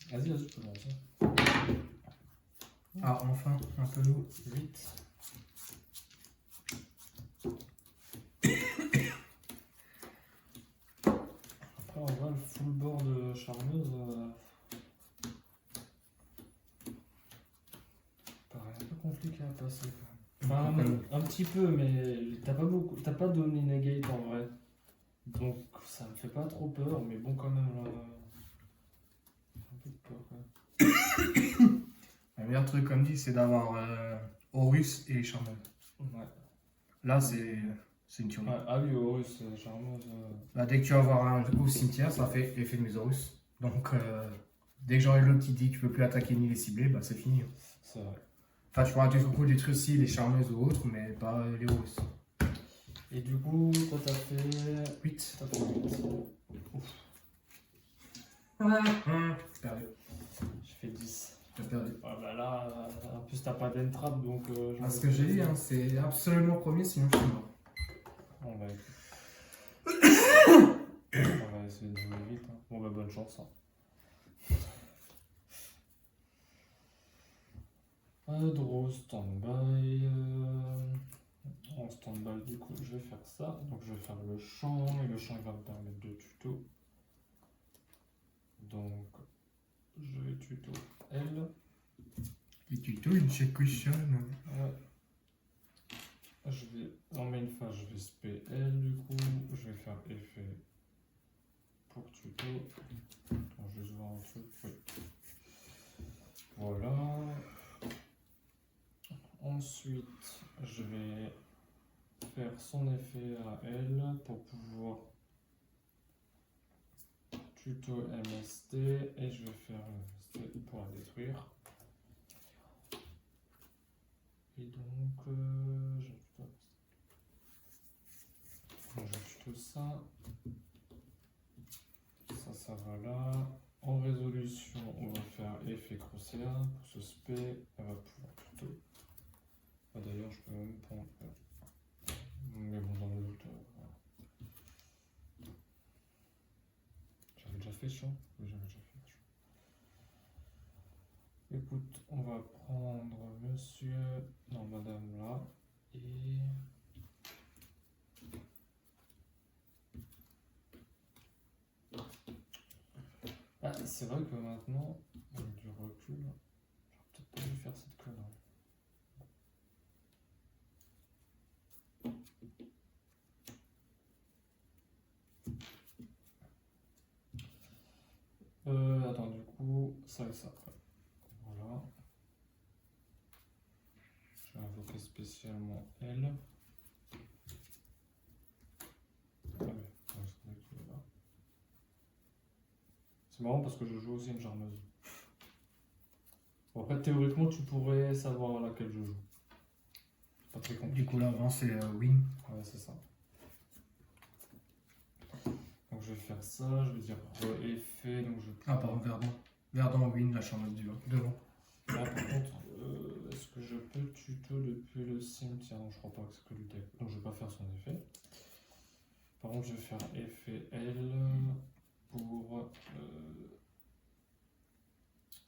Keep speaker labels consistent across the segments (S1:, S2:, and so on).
S1: Vas-y, tu peux lancer.
S2: Ah, enfin, un peu d'eau.
S1: 8. Après, en vrai, le full board charmeuse. Paraît un peu compliqué à passer quand même. Enfin, un petit peu, mais t'as pas donné negate en vrai. Donc ça me fait pas trop peur, mais bon, quand même, un peu de peur quand même.
S2: Le meilleur truc, comme dit, c'est d'avoir Horus et Charmeuse.
S1: Ouais.
S2: Là, c'est une tuerie.
S1: Ouais. Ah oui, Horus, charmeuse.
S2: Là, dès que tu vas avoir un au cimetière, ça fait effet de mes Horus. Donc, dès que j'aurai l'autre qui dit que tu peux plus attaquer ni les cibler, bah c'est fini.
S1: C'est vrai.
S2: Enfin, tu pourras du coup détruire aussi les Charmeuses ou autres, mais pas les Horus.
S1: Et du coup, toi t'as fait
S2: 8.
S1: T'as fait 8. Ouf.
S2: Perdu.
S1: J'ai fait 10.
S2: J'ai perdu.
S1: Ah bah là, en plus t'as pas d'entrap donc.
S2: Ah, ce que j'ai dit, hein, c'est absolument premier, sinon je suis mort.
S1: On va on va essayer de jouer vite. Hein. Bon bah bonne chance. Hein. Draw stand-by. En stand-by, du coup, je vais faire ça. Donc, je vais faire le champ et le champ il va me permettre de tuto. Donc, je vais tuto L.
S2: Et tuto une execution.
S1: Ouais. Je vais en main phase, je vais spé L du coup. Je vais faire effet pour tuto. On va juste voir un truc. Oui. Voilà. Ensuite, je vais faire son effet à elle pour pouvoir tuto MST et je vais faire MST pour la détruire. Et donc, je tuto ça. Ça va là. En résolution, on va faire effet crocéa pour ce spé. Elle va pouvoir tuto. Ah, d'ailleurs, je peux même prendre. Mais bon, dans le doute. Voilà. J'avais déjà fait chiant. Oui, j'avais déjà fait chiant. Écoute, on va prendre monsieur. Non, madame là. Et. Ah, c'est vrai que maintenant, avec du recul, j'aurais peut-être pas dû faire cette connerie. Attends, du coup, ça et ça. Voilà. Je vais invoquer spécialement elle. Ah ouais, là. C'est marrant parce que je joue aussi une charmeuse. Bon, après, théoriquement, tu pourrais savoir laquelle je joue. Pas très compliqué.
S2: Du coup, là, avant, c'est win.
S1: Ouais, c'est ça. Donc, je vais faire ça. Je vais dire effet. Donc, je...
S2: Ah, pardon, Verdon. Verdon, win, la Charmeuse devant.
S1: Là, par contre, est-ce que je peux tuto depuis le cimetière? Non, je crois pas que c'est que du deck. Donc, je vais pas faire son effet. Par contre, je vais faire effet L pour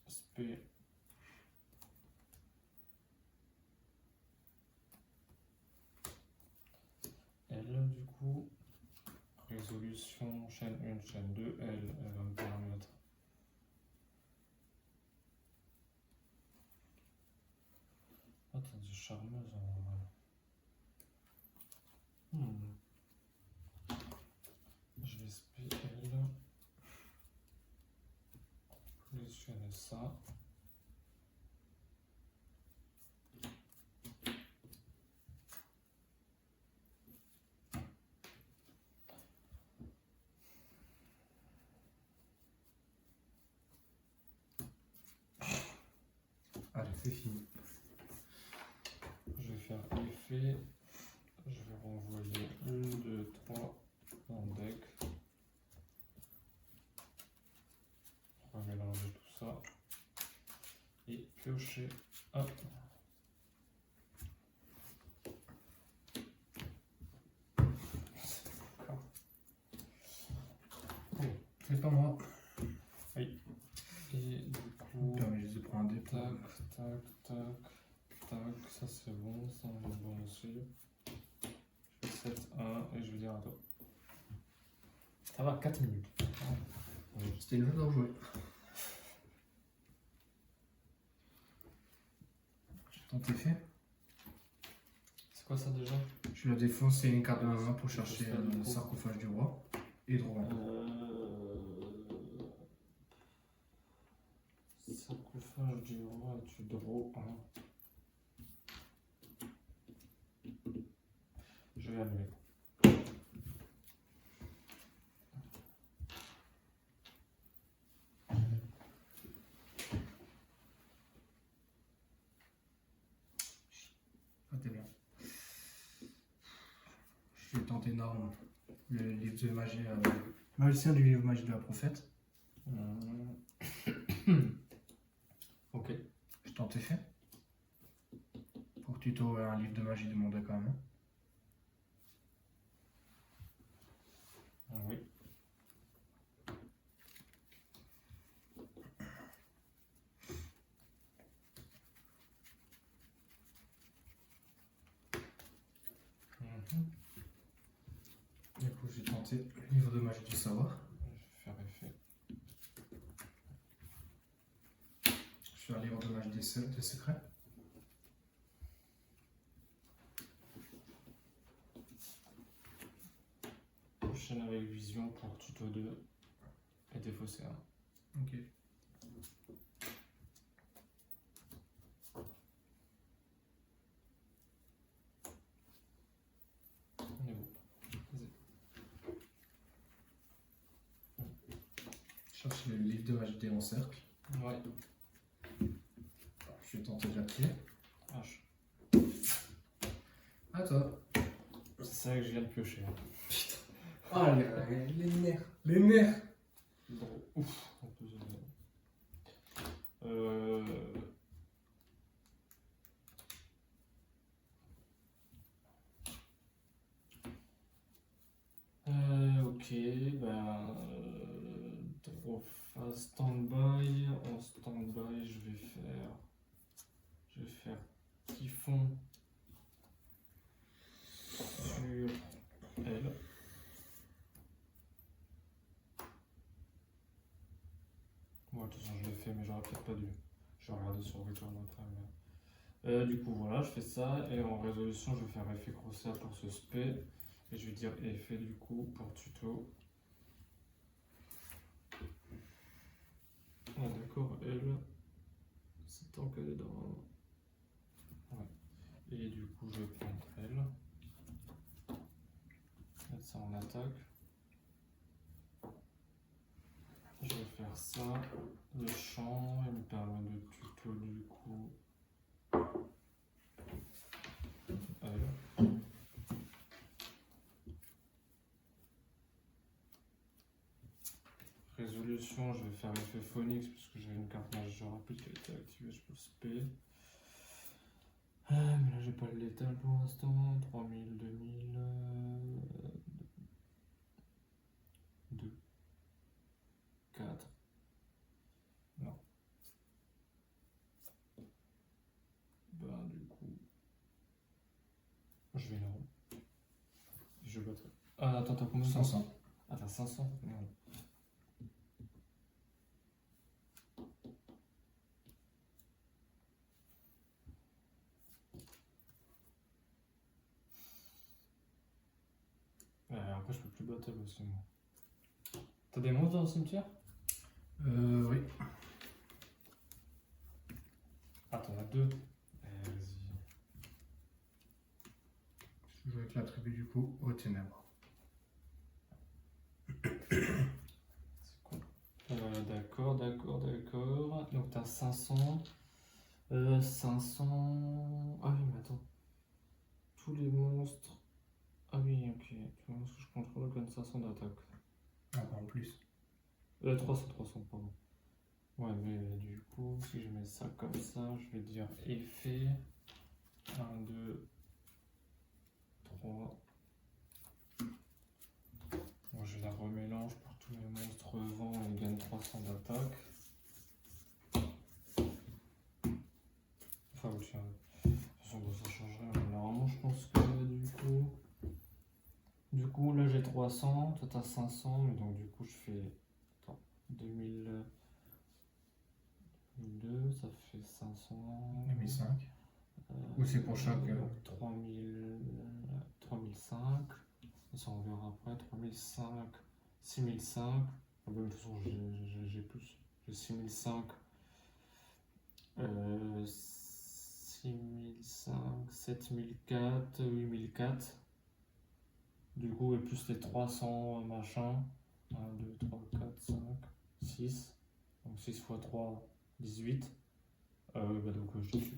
S1: spé. L, du coup, résolution chaîne 1, chaîne 2, elle va me permettre. Attendez, charmeuse en vrai. Je vais spé L. Positionner ça.
S2: Allez, c'est fini.
S1: Je vais faire effet. Je vais renvoyer 1, 2, 3 en deck. On va mélanger tout ça. Et piocher. Hop.
S2: C'est pas moi.
S1: Oui. Et tac, tac, tac. Ça c'est bon, ça on est bon aussi. Je fais 7-1 et je vais dire à toi. Ça va, 4 minutes.
S2: C'était une jolie jouée. J'ai tenté fait.
S1: C'est quoi ça déjà?
S2: Je la défonce, c'est une carte de la main pour chercher le sarcophage du roi et de Rouen.
S1: Sarcophage du roi, tu draw 1. Je vais annuler.
S2: Ah, t'es bien. Je vais tenter Norme, le livre de magie, magicien du livre magie de la prophète.
S1: Ok.
S2: Je tentais fait. Pour tuto un livre de magie demandé quand même.
S1: Oui.
S2: Du coup, j'ai tenté le livre de magie du savoir.
S1: Je vais faire effet.
S2: Je fais un livre de magie des secrets.
S1: Prochaine avec vision pour tuto 2 et défausser 1.
S2: Ok.
S1: On est bon.
S2: Je cherche le livre de magie des encercles.
S1: Ouais.
S2: Je vais tenter de l'appuyer.
S1: H.
S2: À toi.
S1: C'est ça que je viens de piocher.
S2: Ah, les nerfs. Les nerfs.
S1: Bon, ouf. En plus, ok, ben, draw phase stand-by. En stand-by, je vais faire Typhon sur elle. Bon, de toute façon, je l'ai fait, mais j'aurais peut-être pas dû. Je vais regarder sur Return après. Mais... du coup, voilà, je fais ça. Et en résolution, je vais faire effet crochet pour ce spé. Et je vais dire effet du coup pour tuto. Ah, d'accord, elle. C'est tant qu'elle est dans. Ouais. Et du coup, je vais prendre elle. Mettre ça en attaque. Je vais faire ça. Le champ, il me permet de tuto du coup. Elle. Résolution, je vais faire effet Phoenix puisque j'ai une carte majeure rapide qui a été activée, je peux le spé. Mais là j'ai pas le létal pour l'instant. 3000, 2000. 2. 4. Non. Ben du coup. Je vais là. Je battrai. Ah attends, t'as combien?
S2: 500.
S1: Ah t'as 500? Merde. Après je peux plus battre aussi moi. T'as des monstres dans le cimetière?
S2: Oui.
S1: Ah t'en as 2. Vas-y.
S2: Je joue avec la tribu du coup aux ténèbres.
S1: C'est con. D'accord. Donc t'as 500. 500. Ah oui, mais attends. Tous les monstres. Ah oui, ok. Tous les monstres que je contrôle gagnent 500 d'attaque.
S2: Encore en plus.
S1: 300, pardon. Ouais, mais du coup, si je mets ça comme ça, je vais dire effet. 1, 2, 3. Bon, je la remélange pour tous les monstres vents et gagne 300 d'attaque. de toute façon, bah, ça change rien. Normalement, je pense que du coup là j'ai 300, toi t'as 500, mais donc du coup je fais. Attends, 2002, ça fait 500.
S2: 2005. Ou c'est pour chaque.
S1: 3000, 3005. Ça on verra après. 3005, 6005. Ah bah, de toute façon j'ai plus. J'ai 6005. 6005, 7004, 8004. Du coup, et plus les 300 machin. 1, 2, 3, 4, 5, 6. Donc 6 x 3, 18. Bah donc je suis.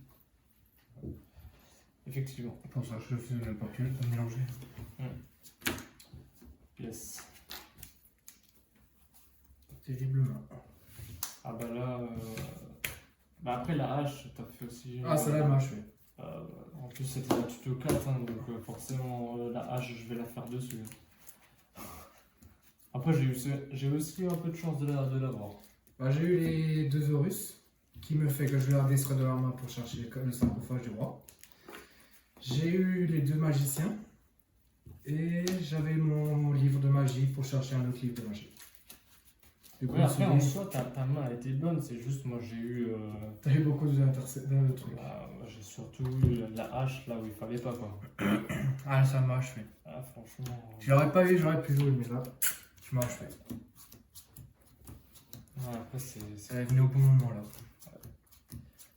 S1: Effectivement.
S2: Pour ça, je fais le papier pour mélanger.
S1: Yes.
S2: Terriblement.
S1: Ah bah là. Bah après la hache, t'as fait aussi.
S2: Ah, celle-là, moi, je fais.
S1: En plus, c'était la tuto 4, hein, donc forcément, la hache, je vais la faire dessus. Après, j'ai aussi un peu de chance de l'avoir.
S2: Bah, j'ai eu les 2 Horus, qui me fait que je vais la descendre de la main pour chercher le sarcophage du roi. J'ai eu les 2 magiciens, et j'avais mon livre de magie pour chercher un autre livre de magie. Du coup,
S1: Ouais, après, en soi, ta main a été bonne, c'est juste, moi, j'ai eu.
S2: T'as eu beaucoup de trucs.
S1: Moi, j'ai surtout eu la hache là où il fallait pas, quoi.
S2: Ah, ça m'a achevé.
S1: Ah, franchement.
S2: Je l'aurais pas vu, j'aurais pu jouer, mais là, tu m'as achevé.
S1: Ouais, après, c'est.
S2: Elle est venue au bon moment, là.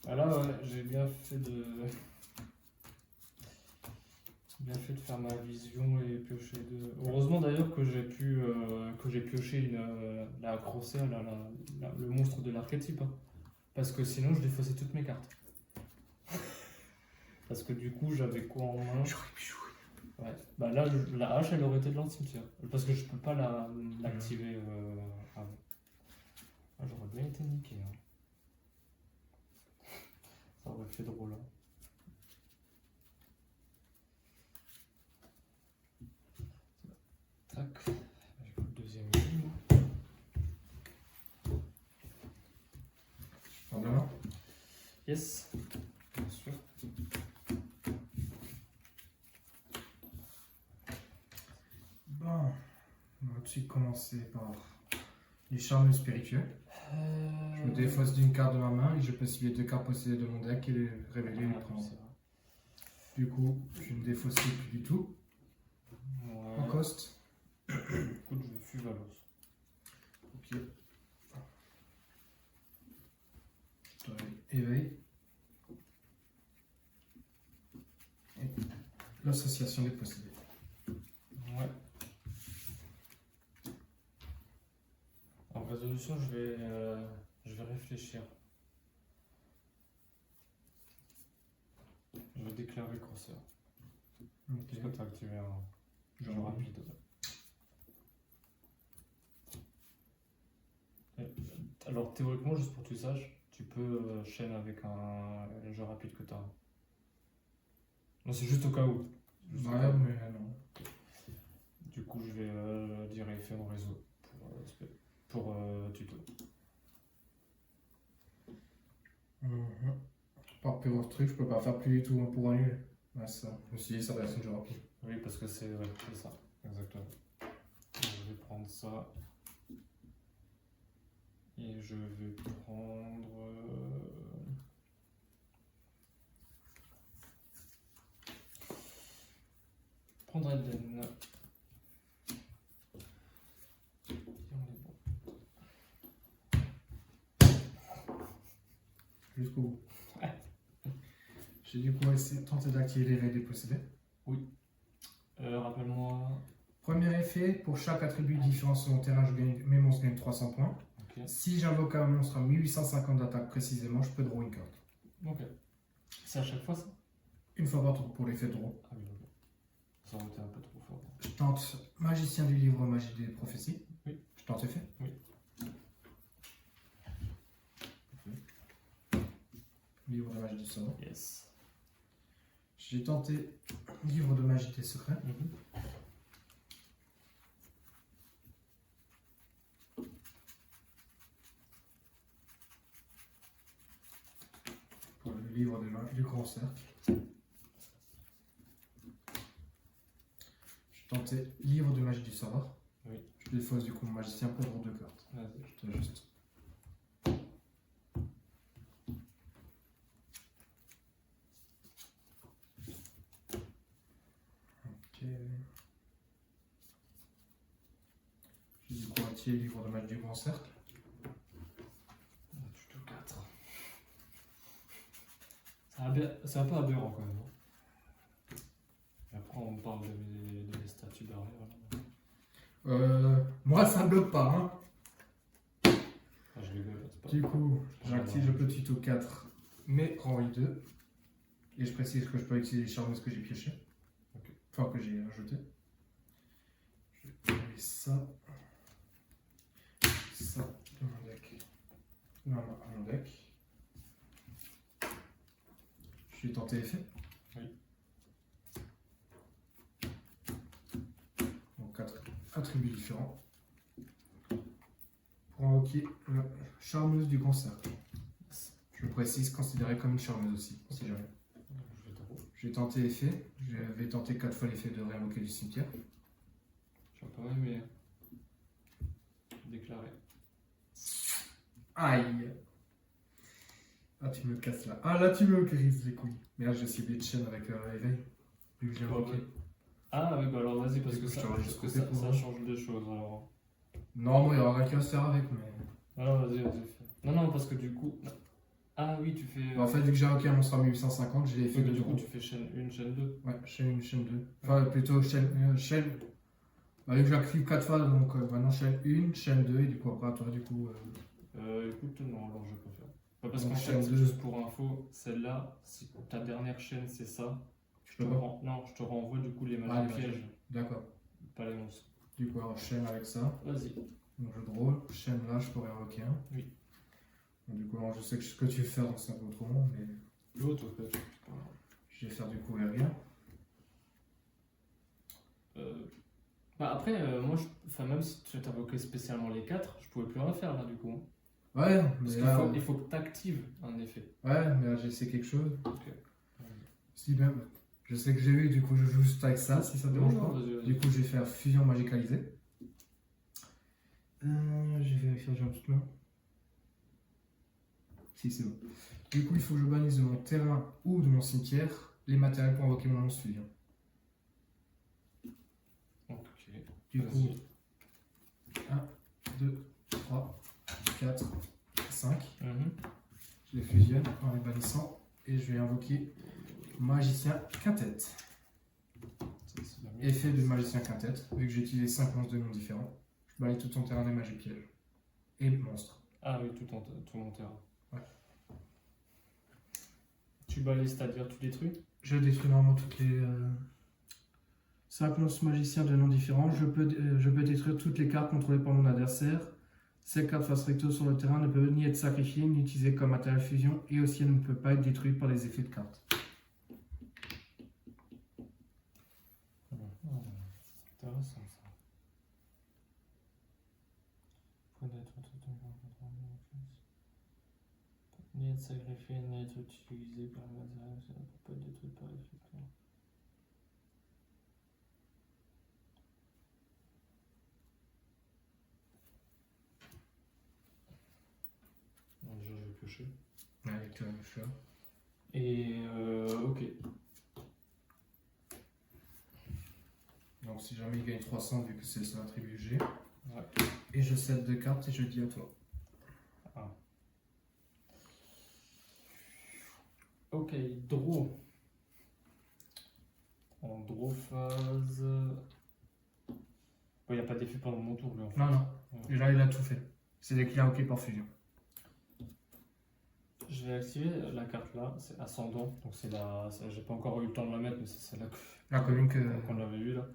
S1: Ah là, ouais, j'ai bien fait de. Bien fait de faire ma vision et piocher deux. Heureusement d'ailleurs que j'ai pioché la Crosser, le monstre de l'archétype. Hein. Parce que sinon je défaussais toutes mes cartes. Parce que du coup j'avais quoi en main?
S2: J'aurais pu jouer.
S1: Ouais. Bah là la hache elle aurait été dans le cimetière. Parce que je peux pas l'activer avant. Ah, j'aurais bien été niqué. Hein. Ça aurait fait drôle. Hein. Tac, j'ai le deuxième ligne.
S2: En demain.
S1: Yes, bien sûr.
S2: Bon, on va tout de suite commencer par les charmes spirituels. Je me défausse d'une carte de ma main et je peux cibler 2 cartes possédées de mon deck et les révéler et les prendre. Du coup, je ne défausse plus du tout.
S1: Ouais.
S2: En coste.
S1: Écoute, je vais Fuvalos.
S2: Ok. Éveil. Et l'association des possédés.
S1: Ouais. En résolution, je vais réfléchir. Je vais déclarer Crosser.
S2: Ok.
S1: Est-ce que tu as activé un jeu rapide? Alors théoriquement, juste pour que tu saches, tu peux chaîne avec un jeu rapide que tu as. Non, c'est juste au cas où. Juste au cas
S2: Ouais,
S1: où.
S2: mais non.
S1: Du coup, je vais dire effet en réseau pour tuto.
S2: Par pure truc, je peux pas faire plus du tout pour annuler. Ouais, c'est ça. Je me suis dit, ça va être une jeu rapide.
S1: Oui, parce que c'est ça, exactement. Je vais prendre ça. Et je vais prendre. Prendre Eden. Et on est bon.
S2: Jusqu'au bout. J'ai du coup tenté d'activer l'éveil des possédés.
S1: Rappelle-moi.
S2: Premier effet, pour chaque attribut différent sur mon terrain, mes monstres gagnent 300 points.
S1: Ok.
S2: Si j'invoque un monstre à 1850 d'attaque précisément, je peux draw une carte.
S1: Ok. C'est à chaque fois ça?
S2: Une fois par tour pour l'effet draw.
S1: Ah oui, ok. Ça aurait été un peu trop fort.
S2: Je tente magicien du livre magie des prophéties.
S1: Oui.
S2: Je tente effet.
S1: Oui.
S2: Livre de magie du sort.
S1: Yes.
S2: J'ai tenté livre de magie des secrets. Pour le livre du grand cercle. Je tentais livre de magie du sort.
S1: Oui.
S2: Je défausse du coup mon magicien pour draw 2 cartes.
S1: Vas-y.
S2: Je t'ajuste. Ok. J'ai du coup entier livre de magie du grand cercle.
S1: Plutôt 4. C'est un peu aberrant quand même. Hein. Et après, on parle de mes statuts derrière.
S2: Moi ça bloque pas. Hein.
S1: Ah, je rigole, c'est pas.
S2: Du coup, j'active le petit taux 4, mais rang I2. Et je précise que je peux utiliser les charmeuses que j'ai piochées.
S1: Ok.
S2: Enfin, que j'ai ajoutées. Je vais enlever ça. Ça de mon deck. Non, à mon deck. Je vais tenter effet.
S1: Oui.
S2: Donc 4 attributs différents. Pour invoquer la charmeuse du grand cercle. Je précise considérée comme une charmeuse aussi, si jamais.
S1: Je vais t'avouer.
S2: Je vais tenter effet. Je vais tenter 4 fois l'effet de réinvoquer du cimetière.
S1: J'ai pas aimé. Déclaré.
S2: Aïe. Ah, tu me casses là. Ah, là, tu me grises les couilles. Mais là, j'ai ciblé de chaîne avec éveil. Vu que j'ai invoqué.
S1: Ah oui, bah alors vas-y, parce
S2: Du
S1: que
S2: coup, je
S1: ça,
S2: t'aurais juste coupé pour
S1: ça
S2: moi.
S1: change des choses alors.
S2: Non, moi, il y aura rien qu'à se faire avec, mais.
S1: Alors vas-y, fais. Non, parce que du coup. Ah oui, tu fais.
S2: En fait, vu que j'ai invoqué un monstre à 1850, j'ai
S1: oui,
S2: fait
S1: mais
S2: deux
S1: du coup,
S2: tours.
S1: tu fais chaîne 1, chaîne 2.
S2: Ouais, chaîne 1, chaîne 2. Enfin, plutôt chaîne. Bah, vu que j'active 4 fois, donc maintenant chaîne 1, chaîne 2, et du coup, après, toi, du coup.
S1: Écoute, non, alors je préfère. Pas parce
S2: Donc,
S1: qu'en fait,
S2: chaîne
S1: c'est
S2: 2.
S1: juste pour info, celle-là, si ta dernière chaîne c'est ça,
S2: Je peux pas.
S1: non, je te renvoie du coup les
S2: Ah,
S1: magies
S2: les
S1: pièges,
S2: magies. D'accord.
S1: pas les monstres.
S2: Du coup, alors, chaîne avec ça.
S1: Vas-y.
S2: Donc, je drôle. Chaîne là, je pourrais invoquer un.
S1: Oui.
S2: Donc, du coup, alors, je sais que ce que tu veux faire, donc c'est un peu autrement, mais.
S1: L'autre, en fait, c'est pas grave.
S2: Je vais faire du coup rien.
S1: Bah après, moi, enfin, même si tu t'invoquais spécialement les 4, je pouvais plus rien faire là du coup.
S2: Ouais,
S1: Parce
S2: mais
S1: qu'il
S2: là.
S1: faut, il faut que tu actives un effet.
S2: Ouais, mais là, j'essaie quelque chose.
S1: Ok.
S2: Si même. Je sais que j'ai eu, du coup, je joue juste avec ça, si ça te dérange pas.
S1: Vas-y.
S2: Du coup, je vais faire fusion magicalisée. Je vais vérifier, j'ai un toute main. Si, c'est bon. Du coup, il faut que je bannisse de mon terrain ou de mon cimetière les matériels pour invoquer mon monstre fusion.
S1: Ok.
S2: Du
S1: Vas-y.
S2: coup, 1, 2, 3, 4, 5. Je les fusionne en les bannissant et je vais invoquer magicien quintette.
S1: C'est la mienne.
S2: Effet de magicien quintette, vu que j'ai utilisé 5 monstres de noms différents. Je balaye tout ton terrain des magies pièges. Et monstres.
S1: Ah oui, tout mon terrain.
S2: Ouais.
S1: Tu balayes, c'est-à-dire tu détruis?
S2: Je détruis normalement toutes les 5 monstres magiciens de noms différents. Je peux détruire toutes les cartes contrôlées par mon adversaire. Ces cartes face recto sur le terrain ne peuvent ni être sacrifiées ni utilisées comme matériel fusion et aussi elles ne peuvent pas être détruites par les effets de cartes.
S1: Intéressant ça. Point d'être ni être sacrifié, ni être utilisé par le matériel, ça ne peut pas être détruit par effet de cartes. Bon, déjà, je vais piocher.
S2: Avec le choix.
S1: Et ok.
S2: Donc si jamais il gagne 300 vu que c'est le seul attribut que j'ai.
S1: Ouais.
S2: Et je cède 2 cartes et je dis à toi.
S1: Ah. Ok, draw. En draw phase. Il n'y a pas d'effet pendant mon tour, lui en fait.
S2: Non, non.
S1: Ouais.
S2: Et là il a tout fait. C'est des clients ok par fusion.
S1: Je vais activer la carte là, c'est ascendant, donc c'est la. J'ai pas encore eu le temps de la mettre, mais c'est celle-là
S2: La commune que.
S1: qu'on avait eu là.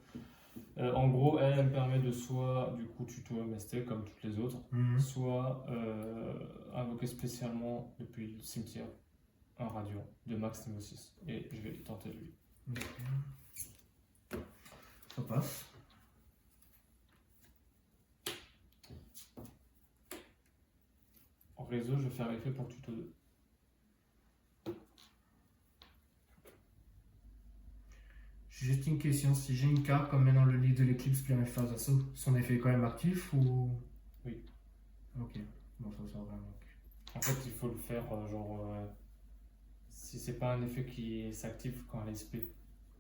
S1: En gros, elle me permet de soit du coup tuto MST comme toutes les autres,
S2: Mhm.
S1: soit invoquer spécialement depuis le cimetière un radiant de max niveau 6. Et je vais tenter lui.
S2: Ok. Ça passe.
S1: En réseau, je vais faire effet pour tuto 2.
S2: Juste une question, si j'ai une carte comme maintenant le lit de l'éclipse qui a une phase d'assaut, son effet est quand même actif ou...
S1: Oui.
S2: Ok, bon ça va vraiment.
S1: En fait, il faut le faire si c'est pas un effet qui s'active quand elle est SP.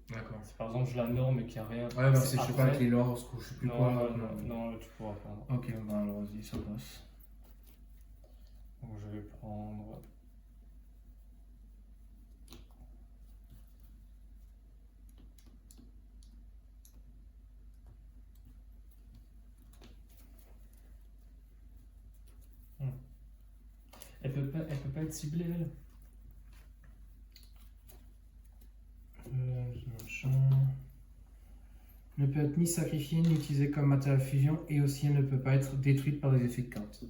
S2: D'accord.
S1: Si par exemple je la norme et qu'il n'y a rien.
S2: Ouais, bah c'est je sais pas avec les lords ou je sais plus
S1: Non,
S2: quoi.
S1: non, tu pourras pas.
S2: Ok, bah alors vas-y, ça passe.
S1: Donc je vais prendre. Elle peut pas être ciblée, elle.
S2: Ne peut être ni sacrifiée ni utilisée comme matériel fusion et aussi elle ne peut pas être détruite par les effets de carte.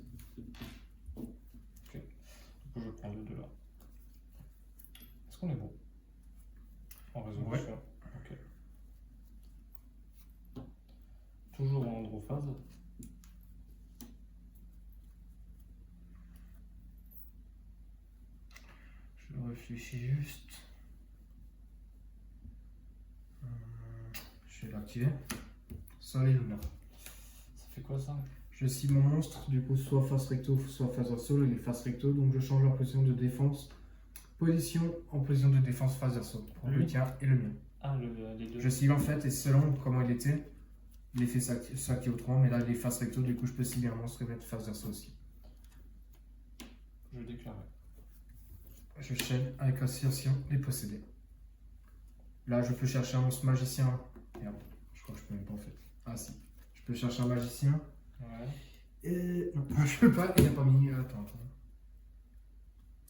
S1: Ok. Du coup, je prends les deux là. Est-ce qu'on est bon en résolution?
S2: Ouais.
S1: Ok. Toujours en androphase.
S2: Je réfléchis juste. Je vais l'activer. Soleil Luna.
S1: Ça fait quoi ça?
S2: Je cible mon monstre, du coup soit face recto, soit face assaut, il est face recto, donc je change la position de défense. Position en position de défense face assaut. Pour le tien et le mien.
S1: Ah, les deux.
S2: Je cible en fait, et selon comment il était, l'effet s'active autrement, mais là il est face recto, du coup je peux cibler un monstre et mettre face assaut aussi.
S1: Je déclare.
S2: Je chaîne avec association les possédés. Là je peux chercher un monstre magicien. Merde, je crois que je peux même pas en fait. Ah si. Je peux chercher un magicien.
S1: Ouais.
S2: Non, je peux pas, il a pas mis. Attends.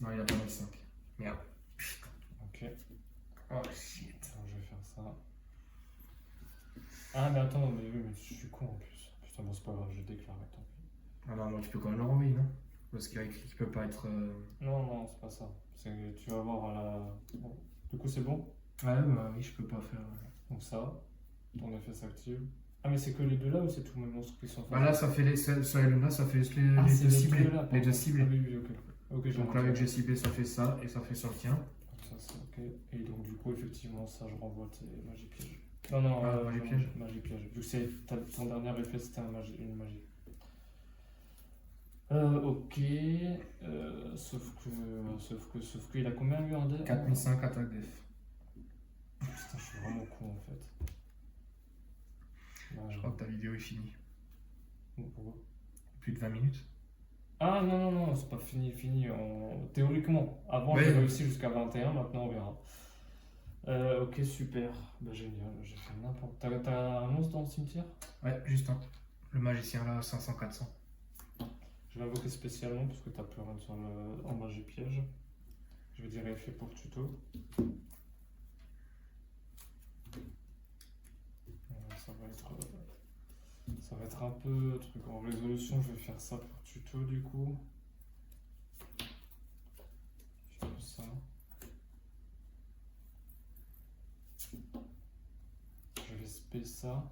S2: Non, il a pas mis 5. Merde.
S1: Ok.
S2: Oh shit.
S1: Alors, je vais faire ça. Ah, mais attends, mais oui, mais je suis con en plus. Putain, bon, c'est pas grave, je déclare. Tant pis.
S2: Ah non, moi tu peux quand même le renvoyer, non? Parce qu'il y a écrit qu'il peut pas être.
S1: Non, c'est pas ça. Tu vas voir à la. Bon. Du coup, c'est bon?
S2: Ouais, bah oui, je peux pas faire.
S1: Donc ça, ton effet s'active. Ah, mais c'est que les deux là ou c'est tous mes monstres qui sont
S2: Bah là, ça fait les. Sur Eluna, ça fait juste les
S1: c'est
S2: deux
S1: les
S2: ciblés.
S1: deux là,
S2: Les deux
S1: pardon.
S2: ciblés.
S1: Ah, oui, ok. Ok, j'ai
S2: Donc là, avec que j'ai ciblé, ça fait ça et ça fait sur le tien.
S1: Donc ça, c'est ok. Et donc, du coup, effectivement, ça, je renvoie tes magies pièges. Non,
S2: magie piège.
S1: Magie piège. Vu que ton dernier effet, c'était une magie. Ok. Sauf qu'il a combien lui en dé?
S2: 4005 attaque def.
S1: Putain, je suis vraiment con en fait.
S2: Je crois que ta vidéo est finie.
S1: Pourquoi?
S2: Plus de 20 minutes.
S1: Ah non, c'est pas fini. Théoriquement. Avant,
S2: Ouais.
S1: j'ai réussi jusqu'à 21, maintenant on verra. Ok, super. Bah, génial, j'ai fait n'importe. T'as un monstre dans le cimetière?
S2: Ouais, juste un. Le magicien là, 500-400.
S1: Je vais invoquer spécialement parce que t'as plus rien sur en magie piège. Je vais dire effet pour tuto. Ça va être un peu truc en résolution. Je vais faire ça pour tuto du coup. Je fais ça. Je vais spé ça.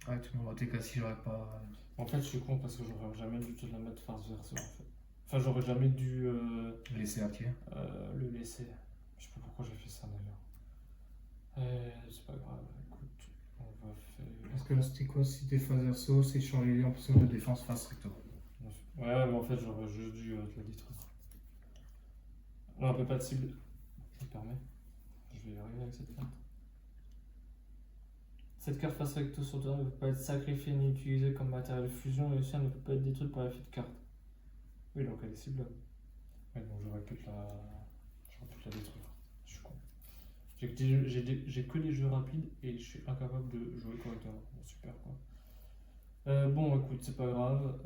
S2: Ouais, tu m'auras été cassé, j'aurais pas.
S1: En fait, je suis con parce que j'aurais jamais dû te la mettre face verso en fait. Enfin, j'aurais jamais dû
S2: Laisser activer.
S1: le laisser. Je sais pas pourquoi j'ai fait ça d'ailleurs. C'est pas grave, écoute, on va faire.
S2: Parce que là, c'était quoi? Si t'es phase assaut, c'est changer en position de défense face recto.
S1: Ouais, mais en fait, j'aurais juste dû te la détruire. Non, on peut pas de cible. Ça me permet. Je vais y arriver avec cette carte. Cette carte face recto sur toi ne peut pas être sacrifiée ni utilisée comme matériel de fusion et aussi elle ne peut pas être détruite par l'effet de carte. Oui, donc elle est ciblable. Ouais, donc j'aurais pu te la détruire. Je suis con. J'ai que des jeux rapides et je suis incapable de jouer correctement. Bon, super quoi. Bon, écoute, c'est pas grave.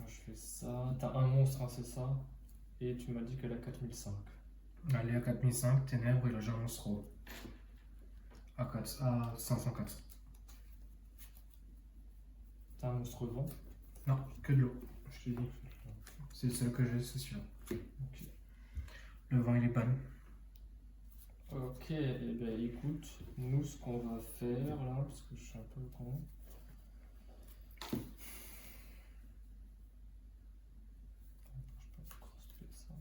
S1: Je fais ça. T'as un monstre, hein, c'est ça? Et tu m'as dit qu'elle a 4005.
S2: Allez à 4005, ténèbres et le jeu monstre à 504.
S1: T'as un monstre vent?
S2: Non, que de l'eau. Je te dis. C'est le seul que j'ai, c'est celui-là.
S1: Ok.
S2: Le vent il est ban.
S1: Ok, et ben écoute, nous ce qu'on va faire là, parce que je suis un peu con. Je peux cross-tuer ça.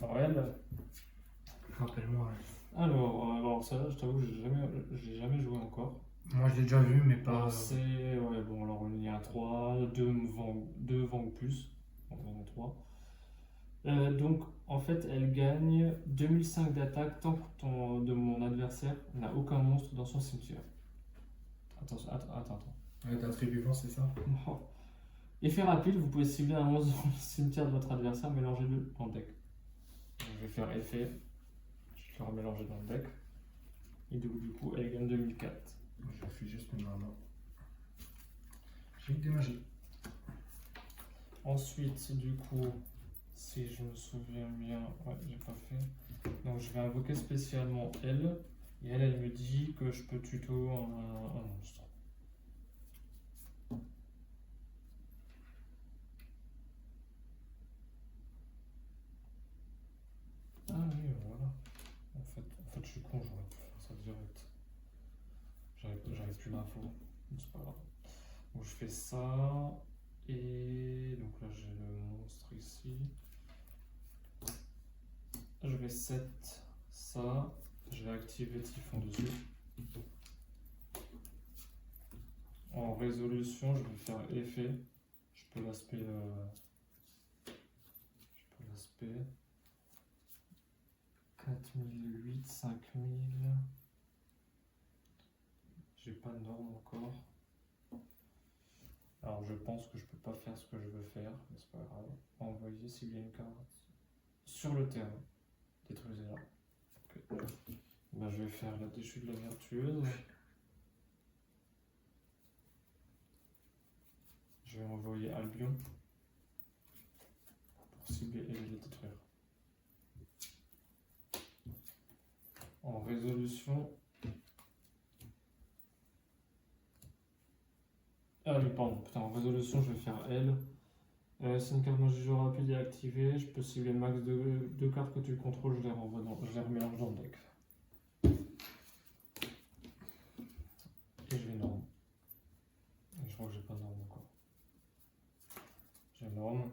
S1: Alors elle,
S2: Rappelle-moi.
S1: alors ça, je t'avoue, je l'ai jamais joué encore.
S2: Moi, je l'ai déjà vu, mais pas.
S1: C'est, ouais, bon, alors il y a 3, 2 vents ou plus. On en a 3. Donc, en fait, elle gagne 2005 d'attaque tant que de mon adversaire n'a aucun monstre dans son cimetière. Attends.
S2: Ouais, d'attribuant, c'est ça?
S1: Bon. Effet rapide, vous pouvez cibler un monstre dans le cimetière de votre adversaire, mélangez-le dans le deck. Donc, je vais faire effet, je vais le remélanger dans le deck. Et du coup, elle gagne 2004.
S2: Je fais juste mes mains. J'ai des magies.
S1: Ensuite, du coup, si je me souviens bien, ouais, j'ai pas fait. Donc, je vais invoquer spécialement elle. Et elle me dit que je peux tuto un monstre. Ah oui, voilà. En fait, je suis con, j'aurais pu faire ça direct. J'avais plus l'info. C'est pas grave. Donc, je fais ça. Et donc là, j'ai le monstre ici. Je vais set ça. Je vais activer Typhon dessus. En résolution, je vais faire effet. Je peux l'aspect. Je peux l'aspect. 4008, 5000. J'ai pas de norme encore. Alors je pense que je peux pas faire ce que je veux faire, mais c'est pas grave. Envoyer s'il y a une carte sur le terrain. Détruisez-la. Ok. Ben, je vais faire la déchue de la vertueuse. Je vais envoyer Albion pour cibler et les détruire. En résolution. Ah oui, pardon, putain, en résolution, je vais faire L. Si une carte magie jeu rapide est activée, je peux cibler le max de 2 cartes que tu contrôles, je les remélange dans le deck. Et je vais norme. Et je crois que j'ai pas de norme encore. J'ai norme.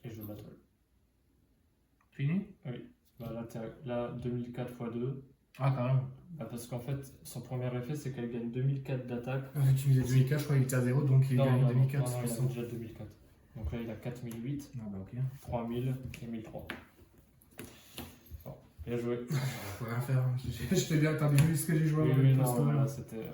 S1: Et je battle.
S2: Fini?
S1: Oui. Bah là 2004 x 2.
S2: Ah, quand même.
S1: Bah parce qu'en fait, son premier effet, c'est qu'elle gagne 2004 d'attaque.
S2: Tu me disais 2004, je crois qu'il était à 0, donc il gagne 2004.
S1: Non, il a déjà 2004. Donc là, il a 4008,
S2: Ah bah ok.
S1: 3000 et 1003. Bon, bien joué.
S2: Faut rien faire. Je t'ai dit, t'as vu ce que j'ai joué
S1: Oui,
S2: avec
S1: oui,
S2: le
S1: non,
S2: poste,
S1: voilà, c'était.